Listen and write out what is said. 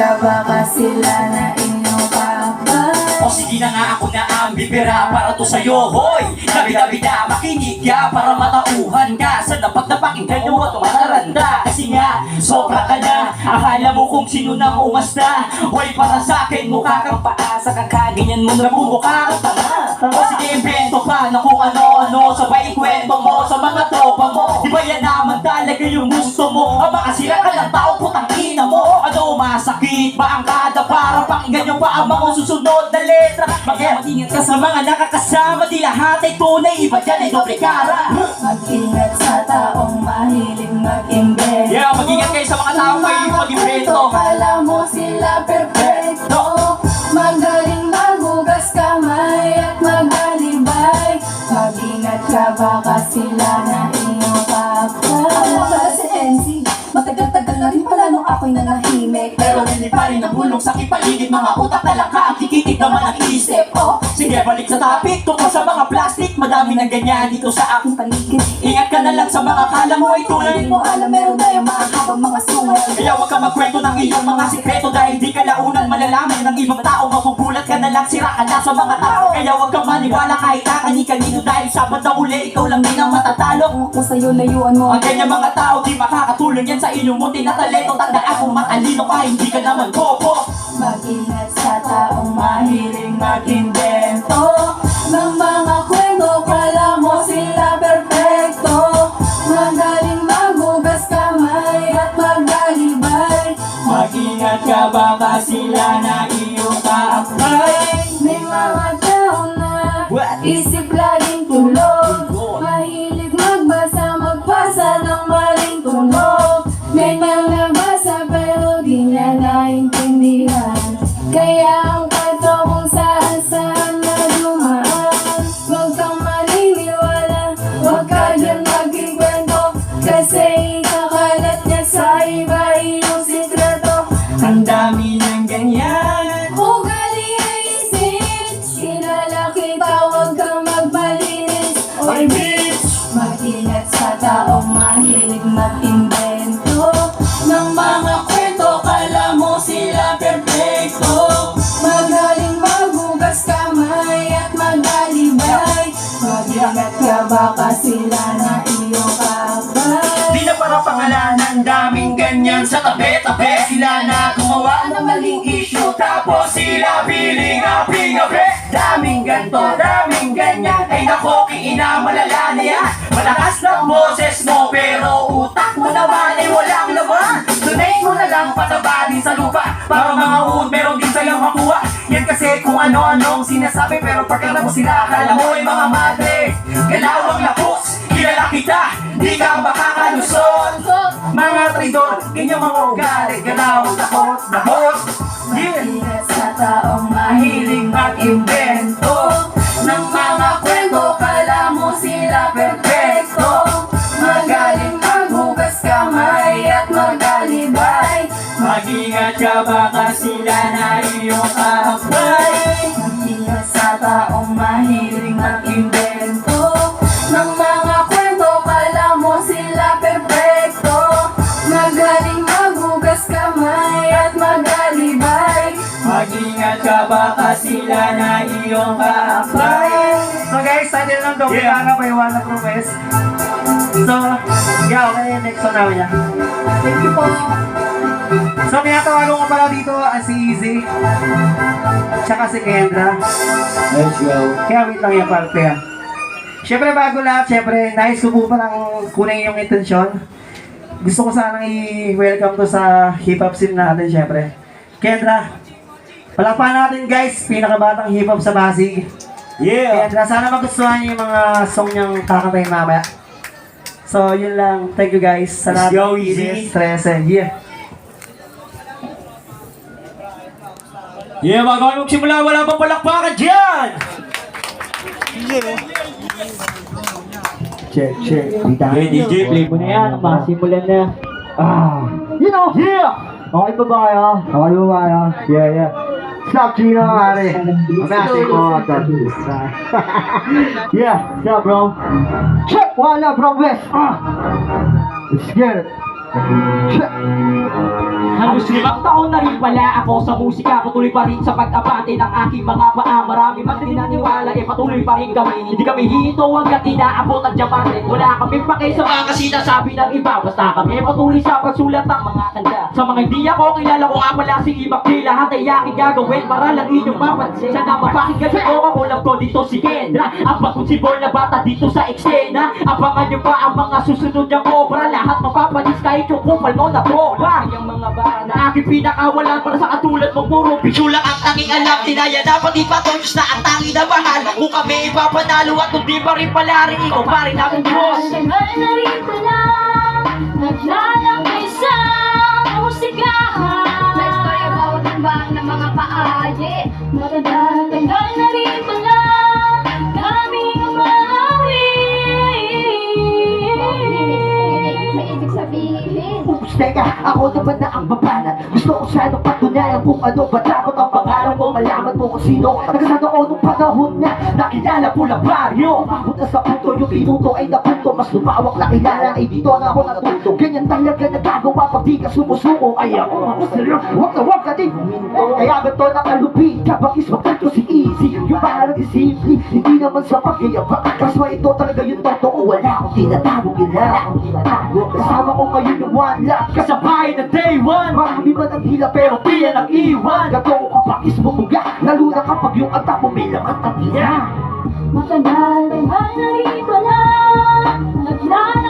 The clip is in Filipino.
ka baka sila na inyong kakay. O sige na nga ako na ang bibira para to sa'yo, hoy! Dabi-dabi-da, makinig ka para matauhan ka sa dapat na pakinggan nyo at mataranda. Kasi nga, sobra ka na, akala mo kung sino nang umasta. Hoy, para sa'kin, mukha kang paasa, kakaganyan mo na bumukha ka tanga. O sige, invento pa na kung ano-ano, sabay ikwento mo sa mga tropa mo. Di ba yan naman talaga yung gusto mo? O baka sila ka ng tao, putang ina mo. Ano, masakit ba ang kada para pakinggan nyo pa ang mga susunod na letra? Mag-ingat ka sa mga nakakasama, di lahat ay tunay, iba dyan ay doble cara. Mag-ingat sa taong mahilig mag-invento. Yeah, mag-ingat kayo sa mga taong mahilig mag-invento. Kala mo sila perfecto. Magaling maghugas kamay at magalibay. Mag-ingat ka baka sila na iyong kakay. Ako nga pala si NC, matagal-tagal na rin pala nung ako'y nanahimik. Pero hindi pa rin ang bulong sa kipaligid, mga utak na lang ka, kikitig naman ang isip. Oh, sige, balik sa topic, tungkol sa mga plastic, madami ng ganyan dito sa aking paligid. Ingat ka na lang sa mga kala mo ay tunay. Hindi mo alam, meron tayong mahabang mga sungay. Kaya huwag ka magkwento ng iyong mga sikreto, dahil di ka launan malalaman ng ibang tao. Magugulat ka na lang, sira ka na sa mga tao. Kaya huwag kang maniwala kahit kakani-kanino, dahil sabat na uli, ikaw lang din ang matatalo. Kung ako sa'yo, layuan mo. Ang ganyan mga tao, di makakatulong yan sa inyong munti na talento. Tandaan kung matalino ka, hindi ka naman bobo. Mag-ingat sa taong mahiling mag-invento ng mga kwento, kala mo sila perfecto. Magaling maghugas kamay at magalibay. Mag-ingat ka baka sila na iyong kaakay. May mga tao na isip laging tulog, mahilig magbasa, magpasa ng maling tunog. Ganyan nabasa pero di niya naintindihan. Kaya ang kwento kung saan-saan na dumaan. Huwag kang maniniwala, huwag ka dyan magkikwento, kasi ikakalat niya sa iba iyong sikreto. Ang dami ng ganyan. Ugali ay isin, kilala kita, huwag kang magbalinis. Oy bitch! Mag-ingat sa taong mahilig mag-invento ng mga kwento, kala mo sila perfecto. Magaling maghugas kamay at magalibay. Mag-ingat ka baka sila na iyong kakay. Di na para pangalanan, daming ganyan sa tabi-tabi. Sila na gumawa ng maling issue, tapos sila piling api-api. Daming ganto, daming ganyan, ay nako, kiina, malala na yan. Malakas ng boses mo, pero utak mo naman ay walang laman. Donate mo na lang, pataba din sa lupa, para mga uod meron din sa'yong makuha. Yan kasi kung ano-anong sinasabi, pero pagkala mo sila, akala mo ay mga madre. Galawang lapos, kilala kita, di ka makakalusot. Mga traidor, ganyan mga ugali, galawang takot na hot. Mag-ingat sa taong mahiling mag-invento ng mga kwento, kala mo sila perfecto. Magaling maghugas kamay at magalibay. Mag-ingat ka baka sila na iyong kaakay. Mag-ingat sa taong mahiling mag-invento ng mga kwento, kala mo sila perfecto. Magaling maghugas kamay at magalibay. Mag-ingat ka baka sila na iyong kaakay. So guys, title ng Doble Kanga by Wanna Profess. So, yeah, okay, next song namin yan. Thank you po. So, pinatawagan ko pala dito si Easy, tsaka si Kendra. Let's go. Kaya wait lang yan, parte yan. Siyempre, bago lahat, siyempre, nais ko po palang kunin yung intensyon. Gusto ko sanang i-welcome to sa hip-hop scene natin, siyempre. Kendra, palakpakan natin guys, pinakabatang hip-hop sa Pasig. Yeah. Kendra, sana magustuhan niyo yung mga song niyang kakantayin mamaya. So, yun lang. Thank you guys. Sa Let's lahat go, ng Easy. stress. Yeah. Yeah, bago kami magsimula, wala pang palakpakan dyan! Check. Okay, DJ, play mo na yan. Masimulan na. You know. Yeah! Okay pa ba kayo? Okay pa ba kayo? Yeah. Stop, Gino, pare. Mamaya, ko ito. Yeah, bro. Check, wala, bro, West. Let's get it. Halos 5 taon na rin pala ako sa musika. Patuloy pa rin sa pag-abante ng aking mga paa. Marami man din naniwala, patuloy pa rin kami. Hindi kami hito hanggang inaabot ang diamante. Wala kami pake sa mga sinasabi ng iba. Basta kami patuloy sa pagsulat ng mga kanta. Sa mga hindi ako kilala ko nga pala si Imak K. Lahat ay aking gagawin para lang inyong mapansin. Sana mapakinggan ko ang ulam ko dito si Kendra. Ang pagkunsibol na bata dito sa eksena. Abangan nyo pa ang mga susunod na cobra. Lahat mapapadis kahit yung kupal mo na proba. Yung mga bata na aking pinakawalan para sa katulad mong puro bichulang ang tanging alam. Tinaya dapat ipatonyos na ang tanging na mahal. Kung kami ipapanalo at kung di pa rin pala rin ikaw pa rin akong Diyos. Tagal na rin pala naglalakay sa musikahan. May story about ang bang ng mga paaye. Matagal na rin pala kami umawi. May ibig sabihin. Teka, ako naman na ang babanat. Gusto ko sana patunayan kung ano ba dapat ang pangalan mo. Malaman mo kung sino nagkasano ko nung panahon niya. Nakilala po lang baryo. Punta sa punto yung tinuto ay napunto. Mas lumawak na kilala ay dito na ako natuto. Ganyan talaga nagagawa pag di ka sumusuko. Ay ako huwag na huwag ka din huminto. Kaya ganito nakalupit kapag ismapagto si Easy. Yung parang simple, hindi naman sa pagyayabak. Kaso ito talaga yung totoo. Wala akong tinatago, kilala akong tinatago. Kasama ko ngayon yung one love. Kasabay na day one. Marami man ang hila pero di yan ang iwan. Gatong ko pakis mo muga. Lalo na kapag yung ata mo may laman at tila. Matagal na rin pala naglalakay